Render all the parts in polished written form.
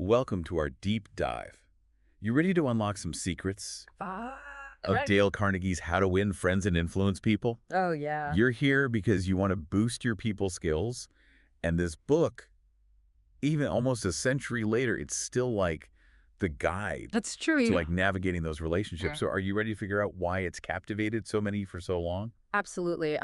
welcome to our deep dive. You ready to unlock some secrets of Right. Dale Carnegie's How to Win Friends and Influence People? Oh, yeah. You're here because you want to boost your people skills, and this book, even almost a century later, it's still like the guide That's true. to like navigating those relationships. Yeah. So are you ready to figure out why it's captivated so many for so long? Absolutely.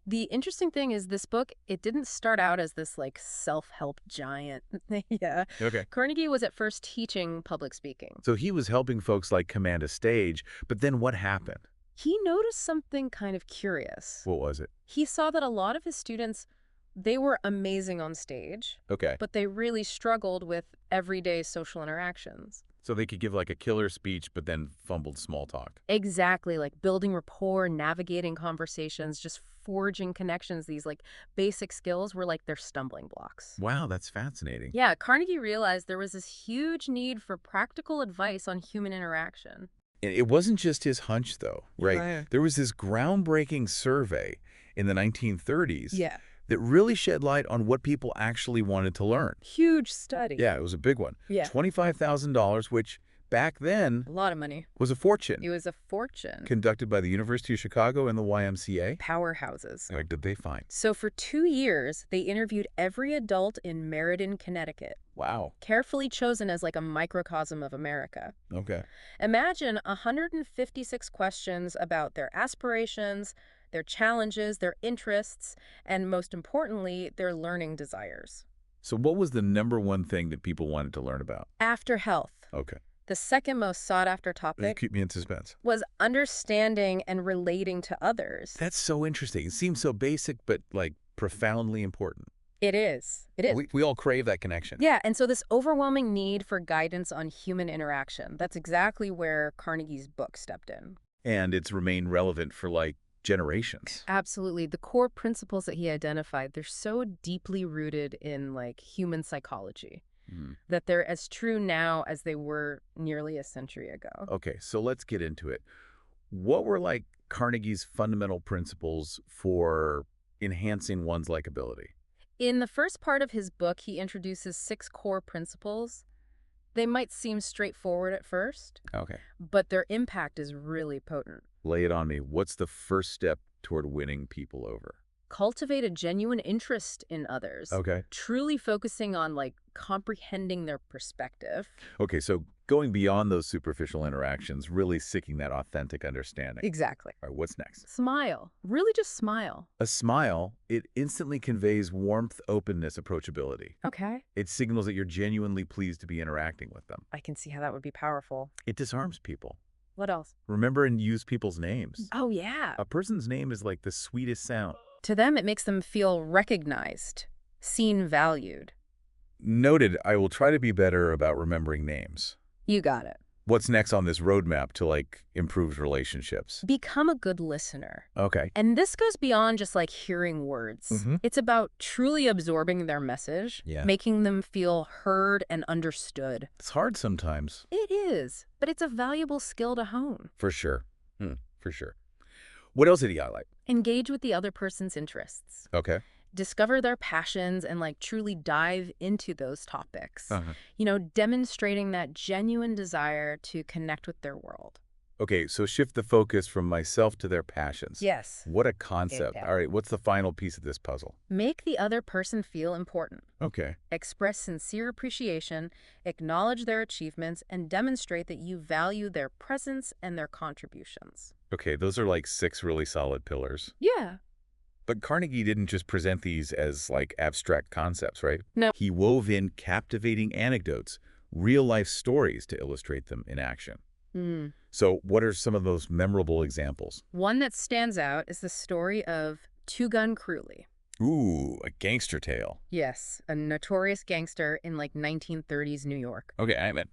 The interesting thing is this book, it didn't start out as this like self-help giant. Yeah. Okay. Carnegie was at first teaching public speaking. So he was helping folks like command a stage, but then what happened? He noticed something kind of curious. What was it? He saw that a lot of his students, they were amazing on stage, Okay. but they really struggled with everyday social interactions. So they could give like a killer speech, but then fumbled small talk. Exactly, like building rapport, navigating conversations, just forging connections. These like basic skills were like their stumbling blocks. Wow, that's fascinating. Yeah, Carnegie realized there was this huge need for practical advice on human interaction. And it wasn't just his hunch, though, right? Right. There was this groundbreaking survey in the 1930s Yeah. that really shed light on what people actually wanted to learn. Huge study. Yeah, it was a big one. Yeah. $25,000, which back then A lot of money. was a fortune, It was a fortune. conducted by the University of Chicago and the YMCA. Powerhouses. What did they find? So for 2 years, they interviewed every adult in Meriden, Connecticut, Wow. carefully chosen as like a microcosm of America. Okay. Imagine 156 questions about their aspirations, their challenges, their interests, and most importantly, their learning desires. So what was the #1 thing that people wanted to learn about? After health, Okay. the second most sought-after topic Keep me in suspense. was understanding and relating to others. That's so interesting. It seems so basic, but like profoundly important. It is. It is. We all crave that connection. Yeah, and so this overwhelming need for guidance on human interaction, that's exactly where Carnegie's book stepped in. And it's remained relevant for like generations. Absolutely. The core principles that he identified, they're so deeply rooted in like human psychology that they're as true now as they were nearly a century ago. Okay, so let's get into it. What were like Carnegie's fundamental principles for enhancing one's likability? In the first part of his book, he introduces 6 core principles. They might seem straightforward at first, Okay. but their impact is really potent. Lay it on me. What's the first step toward winning people over? Cultivate a genuine interest in others. Okay. Truly focusing on like comprehending their perspective. Okay, so going beyond those superficial interactions, really seeking that authentic understanding. Exactly. All right, what's next? Smile. Really just smile. A smile, it instantly conveys warmth, openness, approachability. Okay. It signals that you're genuinely pleased to be interacting with them. I can see how that would be powerful. It disarms people. What else? Remember and use people's names. Oh, yeah. A person's name is like the sweetest sound. To them, it makes them feel recognized, seen, valued. Noted, I will try to be better about remembering names. You got it. What's next on this roadmap to like improved relationships? Become a good listener. Okay. And this goes beyond just like hearing words. Mhm. It's about truly absorbing their message, Yeah. making them feel heard and understood. It's hard sometimes. It is, but it's a valuable skill to hone. For sure. For sure. What else did he highlight? Engage with the other person's interests. Okay. Discover their passions and like truly dive into those topics. Uh-huh. You know, demonstrating that genuine desire to connect with their world. Okay, so shift the focus from myself to their passions. Yes. What a concept. Yeah. All right, what's the final piece of this puzzle? Make the other person feel important. Okay. Express sincere appreciation, acknowledge their achievements, and demonstrate that you value their presence and their contributions. Okay, those are like 6 really solid pillars. Yeah. But Carnegie didn't just present these as like abstract concepts, right? No. He wove in captivating anecdotes, real-life stories to illustrate them in action. So what are some of those memorable examples? One that stands out is the story of Two Gun Crewley. Ooh, a gangster tale. Yes, a notorious gangster in like 1930s New York. Okay, I meant.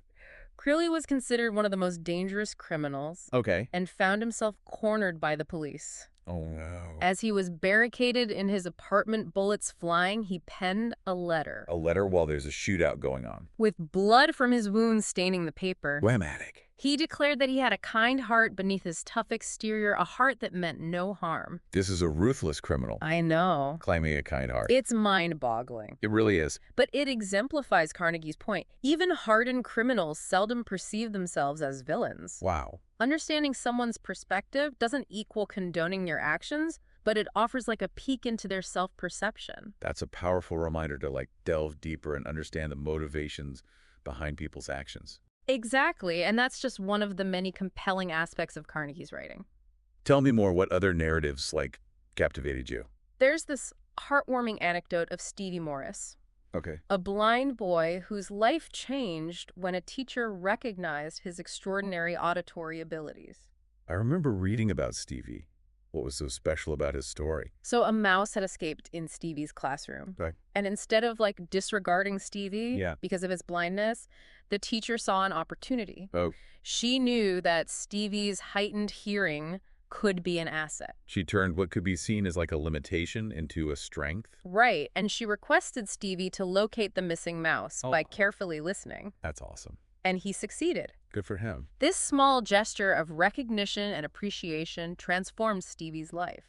Crewley was considered one of the most dangerous criminals Okay. and found himself cornered by the police. Oh, no. As he was barricaded in his apartment, bullets flying, he penned a letter. A letter while there's a shootout going on. With blood from his wounds staining the paper, Dramatic. he declared that he had a kind heart beneath his tough exterior, a heart that meant no harm. This is a ruthless criminal I know. claiming a kind heart. It's mind-boggling. It really is. But it exemplifies Carnegie's point. Even hardened criminals seldom perceive themselves as villains. Wow. Understanding someone's perspective doesn't equal condoning their actions, but it offers like a peek into their self-perception. That's a powerful reminder to delve deeper and understand the motivations behind people's actions. Exactly, and that's just one of the many compelling aspects of Carnegie's writing. Tell me more. What other narratives captivated you? There's this heartwarming anecdote of Stevie Morris, Okay. a blind boy whose life changed when a teacher recognized his extraordinary auditory abilities. I remember reading about Stevie. What was so special about his story? So a mouse had escaped in Stevie's classroom. Right. And instead of disregarding Stevie because of his blindness, the teacher saw an opportunity. Oh. She knew that Stevie's heightened hearing could be an asset. She turned what could be seen as a limitation into a strength? Right, and she requested Stevie to locate the missing mouse by carefully listening. That's awesome. And he succeeded. Good for him. This small gesture of recognition and appreciation transformed Stevie's life.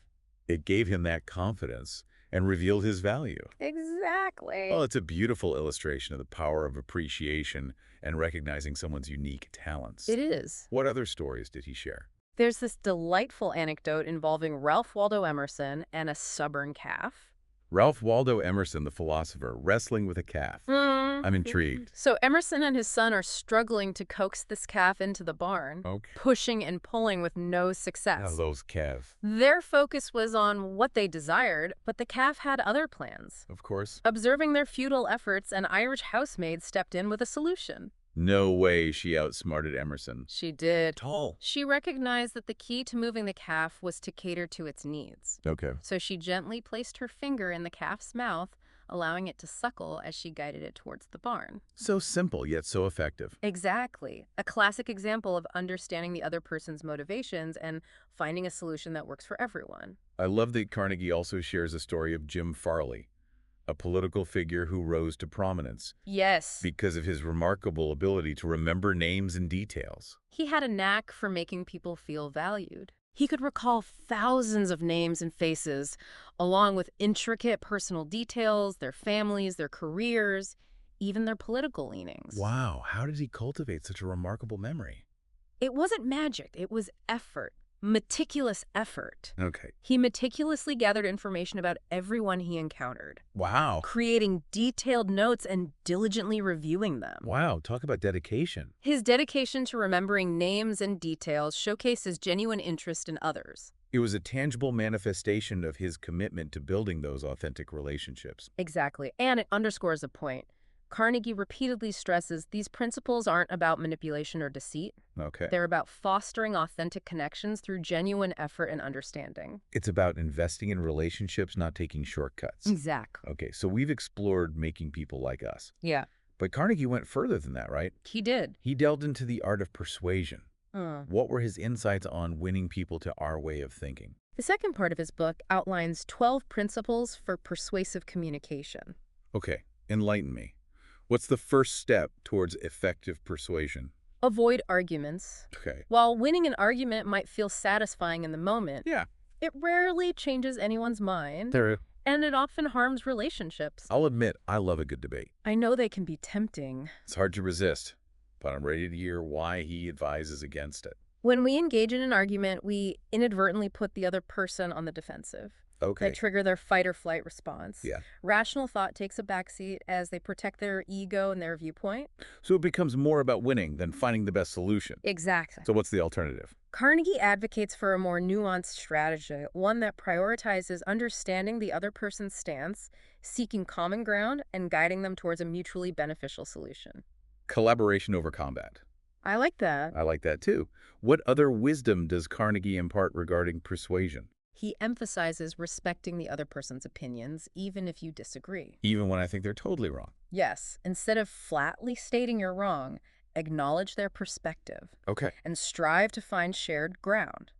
It gave him that confidence and revealed his value. Exactly. Well, it's a beautiful illustration of the power of appreciation and recognizing someone's unique talents. It is. What other stories did he share? There's this delightful anecdote involving Ralph Waldo Emerson and a stubborn calf. Ralph Waldo Emerson, the philosopher, wrestling with a calf. I'm intrigued. So Emerson and his son are struggling to coax this calf into the barn, pushing and pulling with no success. Oh, those calves. Their focus was on what they desired, but the calf had other plans. Of course. Observing their futile efforts, an Irish housemaid stepped in with a solution. No way she outsmarted Emerson. She did. Tall. She recognized that the key to moving the calf was to cater to its needs. Okay. So she gently placed her finger in the calf's mouth, allowing it to suckle as she guided it towards the barn. So simple, yet so effective. Exactly. A classic example of understanding the other person's motivations and finding a solution that works for everyone. I love that Carnegie also shares a story of Jim Farley, a political figure who rose to prominence. Yes. Because of his remarkable ability to remember names and details. He had a knack for making people feel valued. He could recall thousands of names and faces, along with intricate personal details, their families, their careers, even their political leanings. Wow, how did he cultivate such a remarkable memory? It wasn't magic, it was effort. Meticulous effort. Okay. He meticulously gathered information about everyone he encountered. Wow. Creating detailed notes and diligently reviewing them. Wow, talk about dedication. His dedication to remembering names and details showcased his genuine interest in others. It was a tangible manifestation of his commitment to building those authentic relationships. Exactly. And it underscores a point. Carnegie repeatedly stresses these principles aren't about manipulation or deceit. Okay. They're about fostering authentic connections through genuine effort and understanding. It's about investing in relationships, not taking shortcuts. Exactly. Okay, so we've explored making people like us. Yeah. But Carnegie went further than that, right? He did. He delved into the art of persuasion. What were his insights on winning people to our way of thinking? The second part of his book outlines 12 principles for persuasive communication. Okay, enlighten me. What's the first step towards effective persuasion? Avoid arguments. Okay. While winning an argument might feel satisfying in the moment, Yeah. it rarely changes anyone's mind, and it often harms relationships. I'll admit, I love a good debate. I know they can be tempting. It's hard to resist, but I'm ready to hear why he advises against it. When we engage in an argument, we inadvertently put the other person on the defensive. Okay. That trigger their fight or flight response. Yeah. Rational thought takes a backseat as they protect their ego and their viewpoint. So it becomes more about winning than finding the best solution. Exactly. So what's the alternative? Carnegie advocates for a more nuanced strategy, one that prioritizes understanding the other person's stance, seeking common ground, and guiding them towards a mutually beneficial solution. Collaboration over combat. I like that. I like that too. What other wisdom does Carnegie impart regarding persuasion? He emphasizes respecting the other person's opinions, even if you disagree. Even when I think they're totally wrong. Yes, instead of flatly stating you're wrong, acknowledge their perspective. Okay. And strive to find shared ground.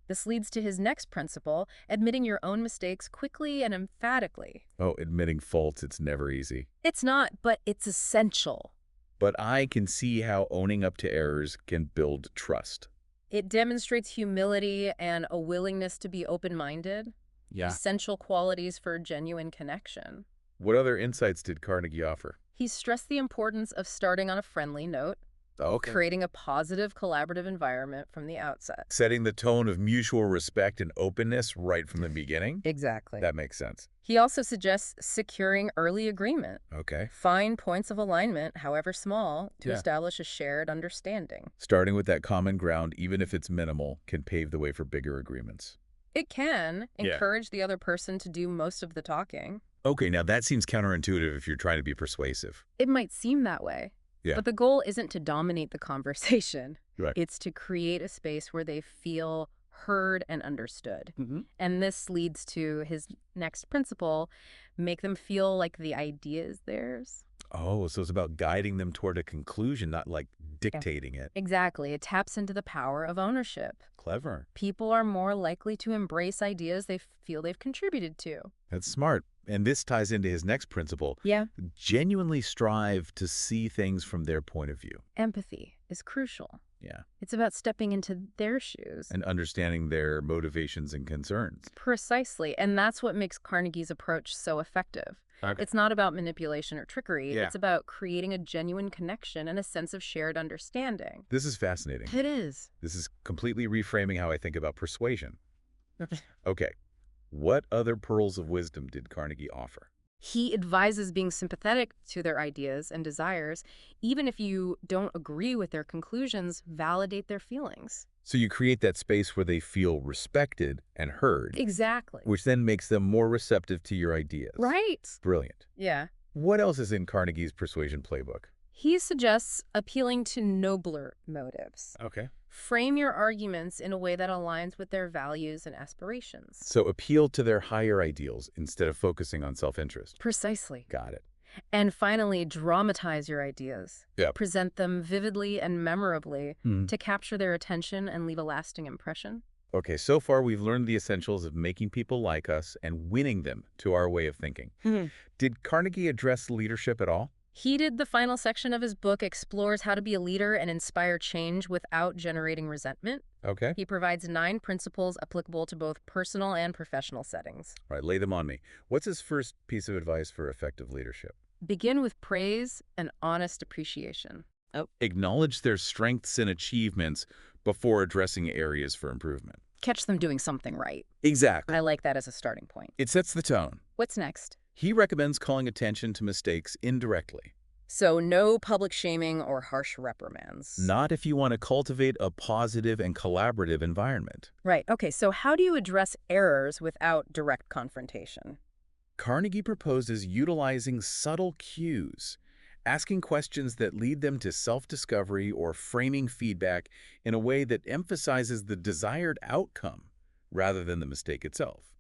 This leads to his next principle, admitting your own mistakes quickly and emphatically. Oh, admitting faults, it's never easy. It's not, but it's essential. But I can see how owning up to errors can build trust. It demonstrates humility and a willingness to be open-minded, Yeah. essential qualities for genuine connection. What other insights did Carnegie offer? He stressed the importance of starting on a friendly note, Okay. creating a positive, collaborative environment from the outset. Setting the tone of mutual respect and openness right from the beginning? Exactly. That makes sense. He also suggests securing early agreement. Okay. Find points of alignment, however small, to Yeah. establish a shared understanding. Starting with that common ground, even if it's minimal, can pave the way for bigger agreements. It can Yeah. encourage the other person to do most of the talking. Okay, now that seems counterintuitive if you're trying to be persuasive. It might seem that way. Yeah. But the goal isn't to dominate the conversation. Right. It's to create a space where they feel heard and understood. And this leads to his next principle, make them feel like the idea is theirs. Oh, so it's about guiding them toward a conclusion, not like dictating it. Exactly. It taps into the power of ownership. Clever. People are more likely to embrace ideas they feel they've contributed to. That's smart. And this ties into his next principle. Yeah. Genuinely strive to see things from their point of view. Empathy is crucial. Yeah. It's about stepping into their shoes. And understanding their motivations and concerns. Precisely. And that's what makes Carnegie's approach so effective. Okay. It's not about manipulation or trickery. Yeah. It's about creating a genuine connection and a sense of shared understanding. This is fascinating. It is. This is completely reframing how I think about persuasion. Okay. What other pearls of wisdom did Carnegie offer? He advises being sympathetic to their ideas and desires. Even if you don't agree with their conclusions, validate their feelings. So you create that space where they feel respected and heard, Exactly. which then makes them more receptive to your ideas. Right. Brilliant. Yeah. What else is in Carnegie's persuasion playbook? He suggests appealing to nobler motives. Okay. Frame your arguments in a way that aligns with their values and aspirations. So appeal to their higher ideals instead of focusing on self-interest. Precisely. Got it. And finally, dramatize your ideas. Yep. Present them vividly and memorably Hmm. to capture their attention and leave a lasting impression. Okay, so far we've learned the essentials of making people like us and winning them to our way of thinking. Did Carnegie address leadership at all? He did the final section of his book explores how to be a leader and inspire change without generating resentment. Okay. He provides 9 principles applicable to both personal and professional settings. All right, lay them on me. What's his first piece of advice for effective leadership? Begin with praise and honest appreciation. Acknowledge their strengths and achievements before addressing areas for improvement. Catch them doing something right. Exactly. I like that as a starting point. It sets the tone. What's next? He recommends calling attention to mistakes indirectly. So no public shaming or harsh reprimands. Not if you want to cultivate a positive and collaborative environment. Right. Okay, so how do you address errors without direct confrontation? Carnegie proposes utilizing subtle cues, asking questions that lead them to self-discovery or framing feedback in a way that emphasizes the desired outcome rather than the mistake itself.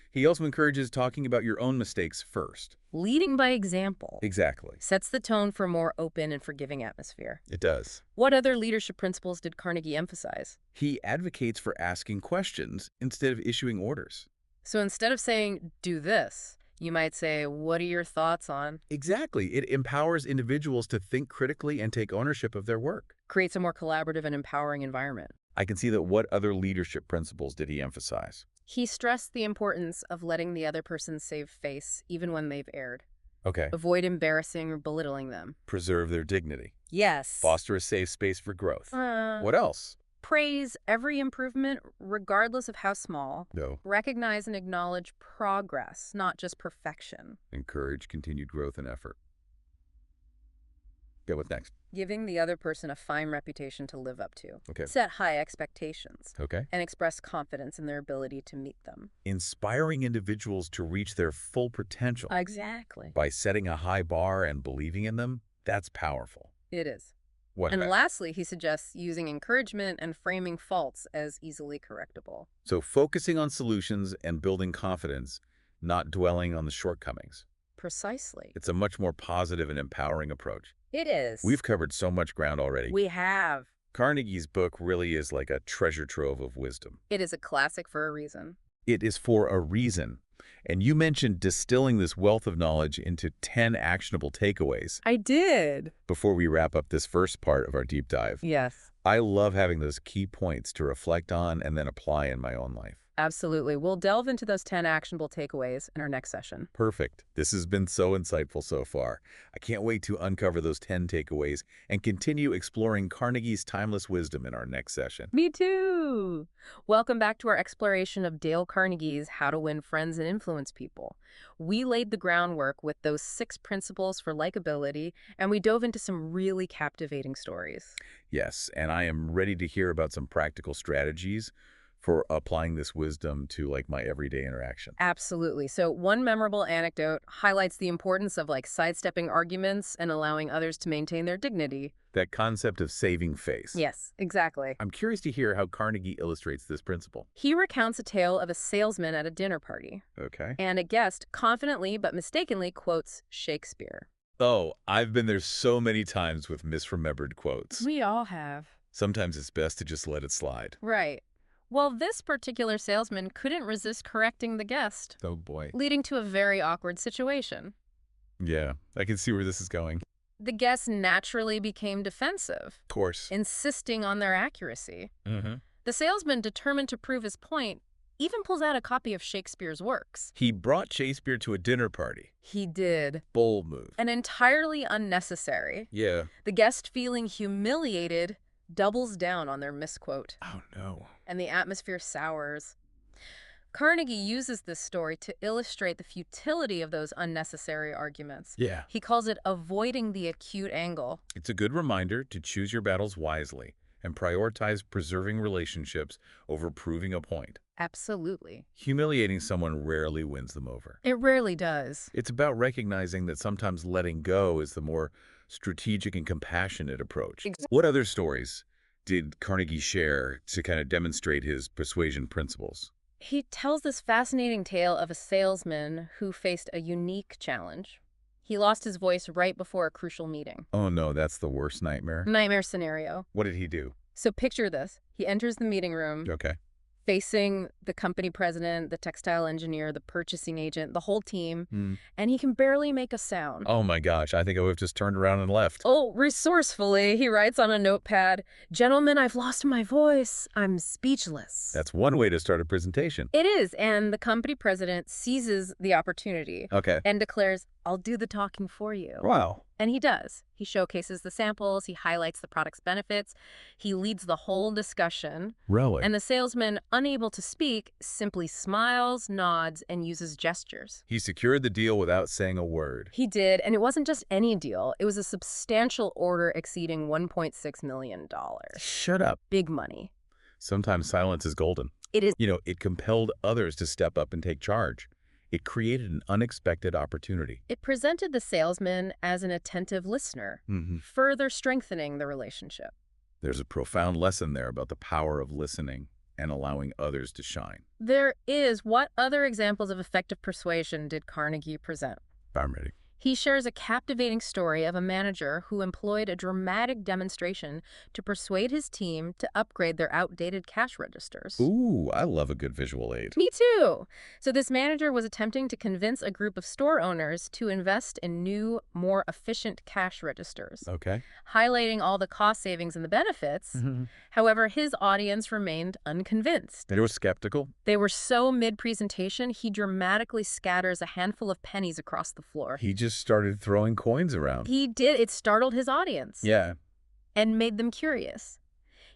He also encourages talking about your own mistakes first. Leading by example Exactly. sets the tone for a more open and forgiving atmosphere. It does. What other leadership principles did Carnegie emphasize? He advocates for asking questions instead of issuing orders. So instead of saying, do this, you might say, what are your thoughts on? Exactly. It empowers individuals to think critically and take ownership of their work. Creates a more collaborative and empowering environment. I can see that. What other leadership principles did he emphasize? He stressed the importance of letting the other person save face even when they've erred. Okay. Avoid embarrassing or belittling them. Preserve their dignity. Yes. Foster a safe space for growth. Uh, What else? Praise every improvement, regardless of how small. No. Recognize and acknowledge progress, not just perfection. Encourage continued growth and effort. Okay, what's next? Giving the other person a fine reputation to live up to. Okay. Set high expectations Okay. and express confidence in their ability to meet them. Inspiring individuals to reach their full potential Exactly. by setting a high bar and believing in them, that's powerful. It is. What And next? lastly, he suggests using encouragement and framing faults as easily correctable. So focusing on solutions and building confidence, not dwelling on the shortcomings. Precisely. It's a much more positive and empowering approach. It is. We've covered so much ground already. We have. Carnegie's book really is like a treasure trove of wisdom. It is a classic for a reason. It is for a reason. And you mentioned distilling this wealth of knowledge into 10 actionable takeaways. I did. Before we wrap up this first part of our deep dive, Yes. I love having those key points to reflect on and then apply in my own life. Absolutely. We'll delve into those 10 actionable takeaways in our next session. Perfect. This has been so insightful so far. I can't wait to uncover those 10 takeaways and continue exploring Carnegie's timeless wisdom in our next session. Me too. Welcome back to our exploration of Dale Carnegie's How to Win Friends and Influence People. We laid the groundwork with those 6 principles for likability, and we dove into some really captivating stories. Yes, and I am ready to hear about some practical strategies for applying this wisdom to like my everyday interaction. Absolutely. So one memorable anecdote highlights the importance of sidestepping arguments and allowing others to maintain their dignity. That concept of saving face. Yes, exactly. I'm curious to hear how Carnegie illustrates this principle. He recounts a tale of a salesman at a dinner party, Okay. and a guest confidently but mistakenly quotes Shakespeare. Oh, I've been there so many times with misremembered quotes. We all have. Sometimes it's best to just let it slide. Right. Well, this particular salesman couldn't resist correcting the guest, Oh boy. leading to a very awkward situation. Yeah, I can see where this is going. The guest naturally became defensive, Of course. insisting on their accuracy. Mm-hmm. The salesman, determined to prove his point, even pulls out a copy of Shakespeare's works. He brought Shakespeare to a dinner party. He did. Bold move. And entirely unnecessary. Yeah. The guest, feeling humiliated, doubles down on their misquote, Oh no. and the atmosphere sours. Carnegie uses this story to illustrate the futility of those unnecessary arguments. Yeah. He calls it avoiding the acute angle. It's a good reminder to choose your battles wisely and prioritize preserving relationships over proving a point. Absolutely. Humiliating someone rarely wins them over. It rarely does. It's about recognizing that sometimes letting go is the more strategic and compassionate approach. What other stories did Carnegie share to kind of demonstrate his persuasion principles? He tells this fascinating tale of a salesman who faced a unique challenge. He lost his voice right before a crucial meeting. Oh no, that's the worst nightmare. Nightmare scenario. What did he do? So picture this. He enters the meeting room, Okay. facing the company president, the textile engineer, the purchasing agent, the whole team, Hmm. and he can barely make a sound. Oh my gosh, I think I would have just turned around and left. Oh, resourcefully, he writes on a notepad, "Gentlemen, I've lost my voice. I'm speechless." That's one way to start a presentation. It is, and the company president seizes the opportunity Okay. and declares, "I'll do the talking for you." Wow. And he does. He showcases the samples, he highlights the product's benefits, he leads the whole discussion, Really? and the salesman, unable to speak, simply smiles, nods, and uses gestures. He secured the deal without saying a word. He did, and it wasn't just any deal. It was a substantial order exceeding $1.6 million. Shut up. Big money. Sometimes silence is golden. It is. It compelled others to step up and take charge. It created an unexpected opportunity. It presented the salesman as an attentive listener, further strengthening the relationship. There's a profound lesson there about the power of listening and allowing others to shine. There is. What other examples of effective persuasion did Carnegie present? I'm ready. He shares a captivating story of a manager who employed a dramatic demonstration to persuade his team to upgrade their outdated cash registers. Ooh, I love a good visual aid. Me too. So this manager was attempting to convince a group of store owners to invest in new, more efficient cash registers, Okay. highlighting all the cost savings and the benefits. However, his audience remained unconvinced. They were skeptical. They were so mid-presentation, he dramatically scatters a handful of pennies across the floor. He just started throwing coins around. He did. It startled his audience. Yeah. And made them curious.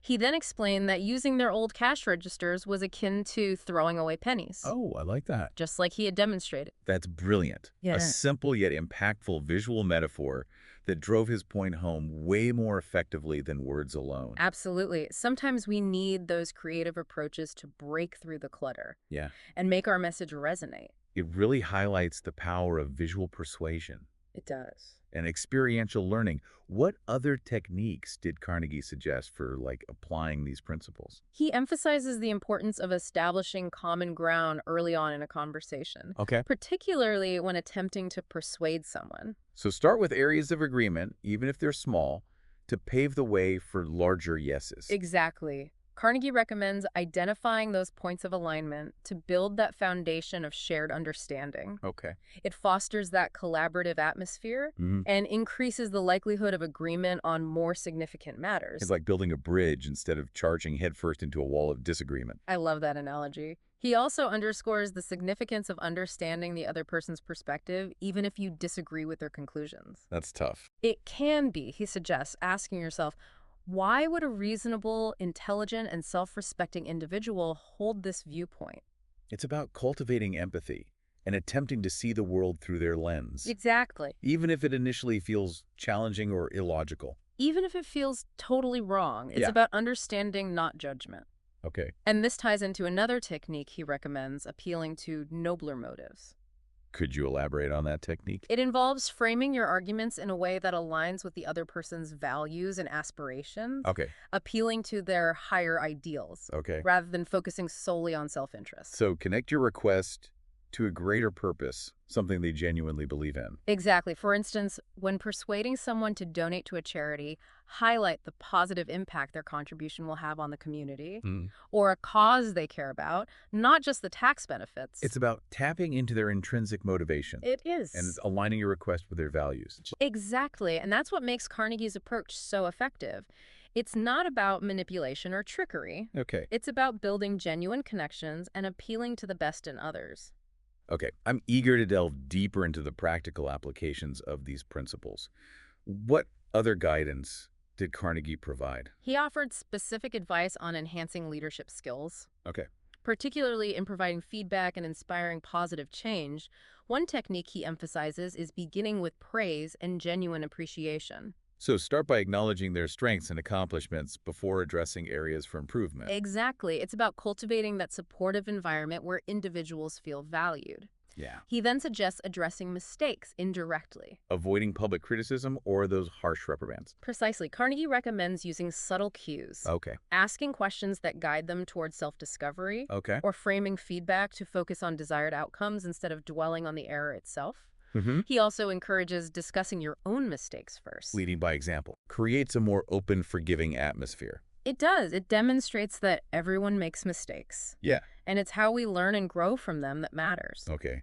He then explained that using their old cash registers was akin to throwing away pennies. Oh, I like that. Just like he had demonstrated. That's brilliant. Yeah. A simple yet impactful visual metaphor that drove his point home way more effectively than words alone. Absolutely. Sometimes we need those creative approaches to break through the clutter Yeah. and make our message resonate. It really highlights the power of visual persuasion It does. and experiential learning. What other techniques did Carnegie suggest for applying these principles? He emphasizes the importance of establishing common ground early on in a conversation, Okay. particularly when attempting to persuade someone. So start with areas of agreement, even if they're small, to pave the way for larger yeses. Exactly. Carnegie recommends identifying those points of alignment to build that foundation of shared understanding. Okay. It fosters that collaborative atmosphere Mhm. and increases the likelihood of agreement on more significant It's matters. like building a bridge instead of charging headfirst into a wall of disagreement. I love that analogy. He also underscores the significance of understanding the other person's perspective, even if you disagree with their conclusions. That's tough. It can be, he suggests, asking yourself, why would a reasonable, intelligent, and self-respecting individual hold this viewpoint? It's about cultivating empathy and attempting to see the world through their lens, Exactly. even if it initially feels challenging or illogical. Even if it feels totally wrong, it's Yeah. about understanding, not judgment. Okay. And this ties into another technique he recommends, appealing to nobler motives. Could you elaborate on that technique? It involves framing your arguments in a way that aligns with the other person's values and aspirations, Okay. appealing to their higher ideals, Okay. rather than focusing solely on self-interest. So connect your request to a greater purpose, something they genuinely believe in. Exactly. For instance, when persuading someone to donate to a charity, highlight the positive impact their contribution will have on the community or a cause they care about, not just the tax benefits. It's about tapping into their intrinsic motivation It is. and aligning your request with their values. Exactly. And that's what makes Carnegie's approach so effective. It's not about manipulation or trickery. Okay. It's about building genuine connections and appealing to the best in others. Okay. I'm eager to delve deeper into the practical applications of these principles. What other guidance did Carnegie provide? He offered specific advice on enhancing leadership skills, Okay. particularly in providing feedback and inspiring positive change. One technique he emphasizes is beginning with praise and genuine appreciation. So start by acknowledging their strengths and accomplishments before addressing areas for improvement. Exactly. It's about cultivating that supportive environment where individuals feel valued. Yeah. He then suggests addressing mistakes indirectly. Avoiding public criticism or those harsh reprimands. Precisely. Carnegie recommends using subtle cues, Okay. asking questions that guide them towards self-discovery, Okay. or framing feedback to focus on desired outcomes instead of dwelling on the error itself. Mm-hmm. He also encourages discussing your own mistakes first. Leading by example creates a more open, forgiving atmosphere. It does. It demonstrates that everyone makes mistakes, Yeah. and it's how we learn and grow from them that matters. Okay.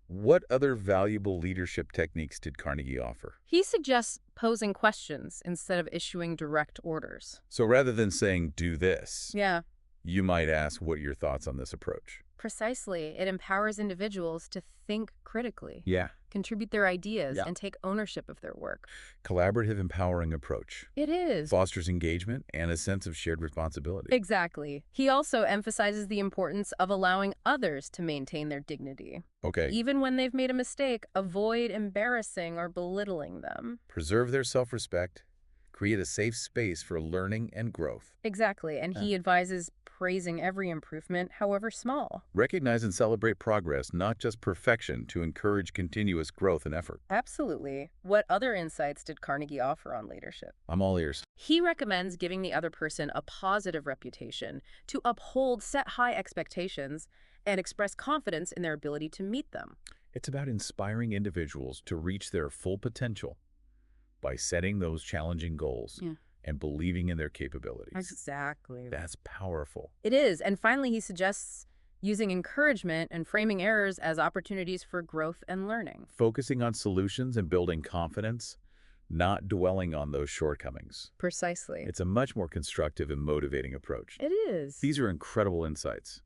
What other valuable leadership techniques did Carnegie offer? He suggests posing questions instead of issuing direct orders. So rather than saying, do this, Yeah, you might ask, what are your thoughts on this approach? precisely. It empowers individuals to think critically, Yeah. contribute their ideas, Yeah. and take ownership of their work. Collaborative, empowering approach. It is. Fosters engagement and a sense of shared responsibility. Exactly. He also emphasizes the importance of allowing others to maintain their dignity. Okay. Even when they've made a mistake, avoid embarrassing or belittling them. Preserve their self-respect. Create a safe space for learning and growth. Exactly. And he advises praising every improvement, however small. Recognize and celebrate progress, not just perfection, to encourage continuous growth and effort. Absolutely. What other insights did Carnegie offer on leadership? I'm all ears. He recommends giving the other person a positive reputation, to uphold set high expectations, and express confidence in their ability to meet them. It's about inspiring individuals to reach their full potential by setting those challenging goals Yeah. and believing in their capabilities. Exactly. That's powerful. It is. And finally, he suggests using encouragement and framing errors as opportunities for growth and learning. Focusing on solutions and building confidence, not dwelling on those shortcomings. Precisely. It's a much more constructive and motivating approach. It is. These are incredible insights.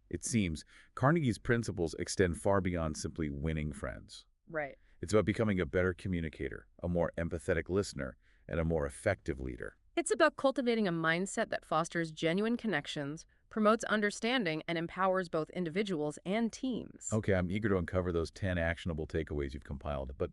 It seems Carnegie's principles extend far beyond simply winning friends. Right. It's about becoming a better communicator, a more empathetic listener, and a more effective leader. It's about cultivating a mindset that fosters genuine connections, promotes understanding, and empowers both individuals and teams. Okay, I'm eager to uncover those 10 actionable takeaways you've compiled. But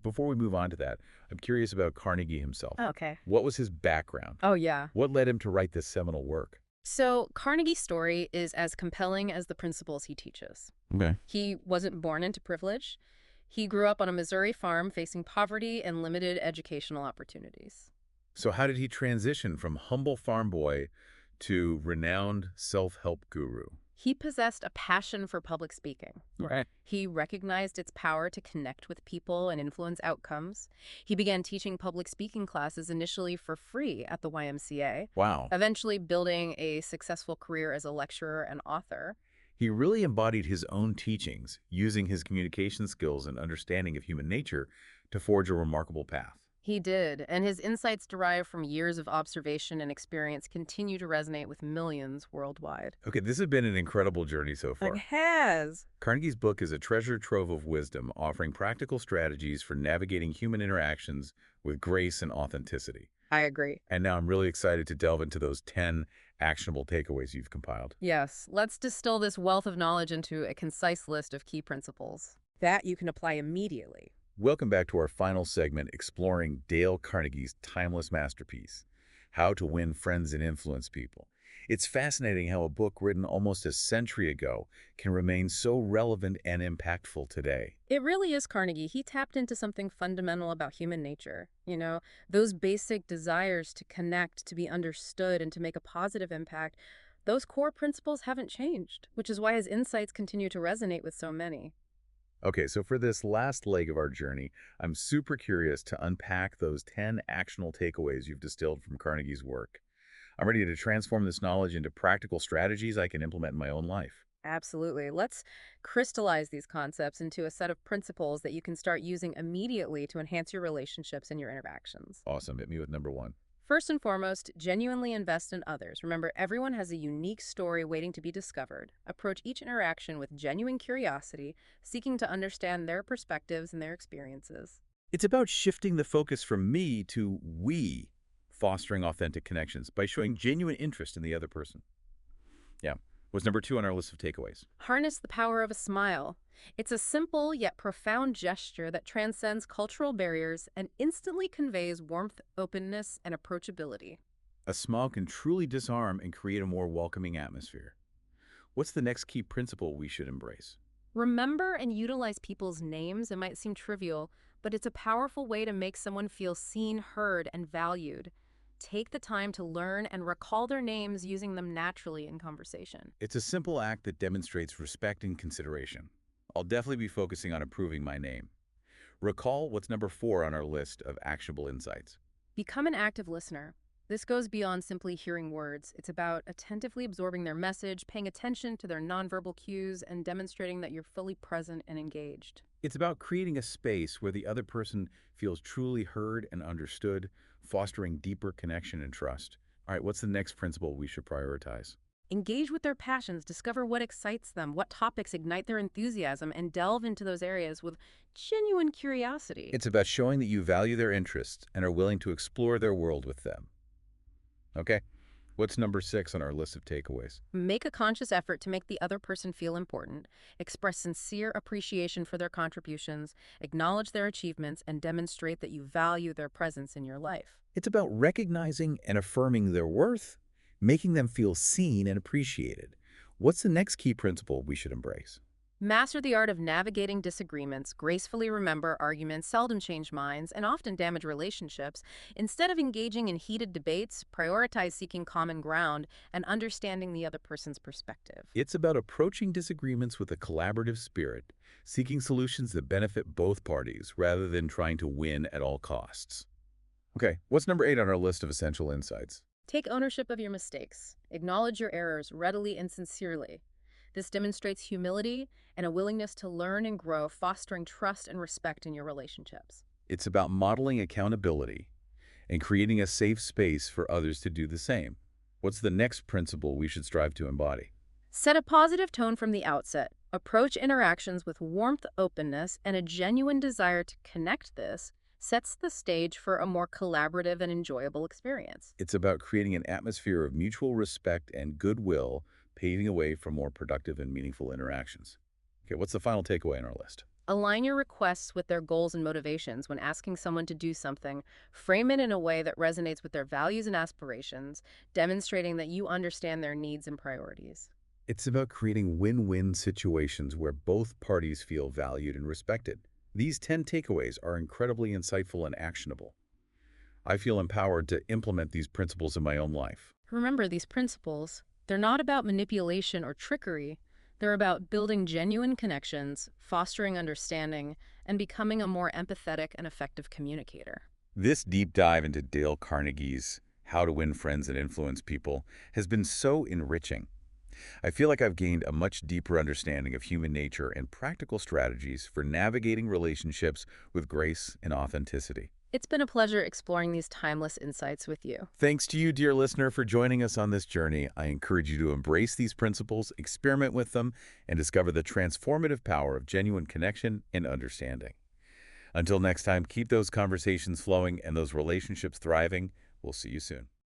before we move on to that, I'm curious about Carnegie himself. Okay. What was his background? Oh, yeah. What led him to write this seminal work? So Carnegie's story is as compelling as the principles he teaches. Okay. He wasn't born into privilege. He grew up on a Missouri farm facing poverty and limited educational opportunities. So how did he transition from humble farm boy to renowned self-help guru? He possessed a passion for public speaking. Right. He recognized its power to connect with people and influence outcomes. He began teaching public speaking classes initially for free at the YMCA, Wow. eventually building a successful career as a lecturer and author. He really embodied his own teachings, using his communication skills and understanding of human nature to forge a remarkable path. He did, and his insights derived from years of observation and experience continue to resonate with millions worldwide. Okay, this has been an incredible journey so It far. has. Carnegie's book is a treasure trove of wisdom, offering practical strategies for navigating human interactions with grace and authenticity. I agree. And now I'm really excited to delve into those 10 actionable takeaways you've compiled. Yes, let's distill this wealth of knowledge into a concise list of key principles that you can apply immediately. Welcome back to our final segment, exploring Dale Carnegie's timeless masterpiece, How to Win Friends and Influence People. It's fascinating how a book written almost a century ago can remain so relevant and impactful today. It really is Carnegie. He tapped into something fundamental about human nature. Those basic desires to connect, to be understood, and to make a positive impact. Those core principles haven't changed, which is why his insights continue to resonate with so many. Okay, so for this last leg of our journey, I'm super curious to unpack those 10 actionable takeaways you've distilled from Carnegie's work. I'm ready to transform this knowledge into practical strategies I can implement in my own life. Absolutely. Let's crystallize these concepts into a set of principles that you can start using immediately to enhance your relationships and your interactions. Awesome. Hit me with number one. First and foremost, genuinely invest in others. Remember, everyone has a unique story waiting to be discovered. Approach each interaction with genuine curiosity, seeking to understand their perspectives and their experiences. It's about shifting the focus from me to we, fostering authentic connections by showing genuine interest in the other person. Yeah. What's number two on our list of takeaways? Harness the power of a smile. It's a simple yet profound gesture that transcends cultural barriers and instantly conveys warmth, openness, and approachability. A smile can truly disarm and create a more welcoming atmosphere. What's the next key principle we should embrace? Remember and utilize people's names. It might seem trivial, but it's a powerful way to make someone feel seen, heard, and valued. Take the time to learn and recall their names using them naturally in conversation. It's a simple act that demonstrates respect and consideration. I'll definitely be focusing on improving my name. Recall what's number four on our list of actionable insights. Become an active listener. This goes beyond simply hearing words. It's about attentively absorbing their message, paying attention to their nonverbal cues, and demonstrating that you're fully present and engaged. It's about creating a space where the other person feels truly heard and understood, fostering deeper connection and trust. All right, what's the next principle we should prioritize? Engage with their passions, discover what excites them, what topics ignite their enthusiasm, and delve into those areas with genuine curiosity. It's about showing that you value their interests and are willing to explore their world with them. Okay, what's number six on our list of takeaways? Make a conscious effort to make the other person feel important, express sincere appreciation for their contributions, acknowledge their achievements, and demonstrate that you value their presence in your life. It's about recognizing and affirming their worth, making them feel seen and appreciated. What's the next key principle we should embrace? Master the art of navigating disagreements, gracefully remember arguments seldom change minds and often damage relationships. Instead of engaging in heated debates, prioritize seeking common ground and understanding the other person's perspective. It's about approaching disagreements with a collaborative spirit, seeking solutions that benefit both parties rather than trying to win at all costs. Okay, what's number eight on our list of essential insights? Take ownership of your mistakes. Acknowledge your errors readily and sincerely. This demonstrates humility and a willingness to learn and grow, fostering trust and respect in your relationships. It's about modeling accountability and creating a safe space for others to do the same. What's the next principle we should strive to embody? Set a positive tone from the outset. Approach interactions with warmth, openness, and a genuine desire to connect. This sets the stage for a more collaborative and enjoyable experience. It's about creating an atmosphere of mutual respect and goodwill, paving a way for more productive and meaningful interactions. Okay, what's the final takeaway on our list? Align your requests with their goals and motivations. When asking someone to do something, frame it in a way that resonates with their values and aspirations, demonstrating that you understand their needs and priorities. It's about creating win-win situations where both parties feel valued and respected. These 10 takeaways are incredibly insightful and actionable. I feel empowered to implement these principles in my own life. Remember, these principles, They're not about manipulation or trickery. They're about building genuine connections, fostering understanding, and becoming a more empathetic and effective communicator. This deep dive into Dale Carnegie's How to Win Friends and Influence People has been so enriching. I feel like I've gained a much deeper understanding of human nature and practical strategies for navigating relationships with grace and authenticity. It's been a pleasure exploring these timeless insights with you. Thanks to you, dear listener, for joining us on this journey. I encourage you to embrace these principles, experiment with them, and discover the transformative power of genuine connection and understanding. Until next time, keep those conversations flowing and those relationships thriving. We'll see you soon.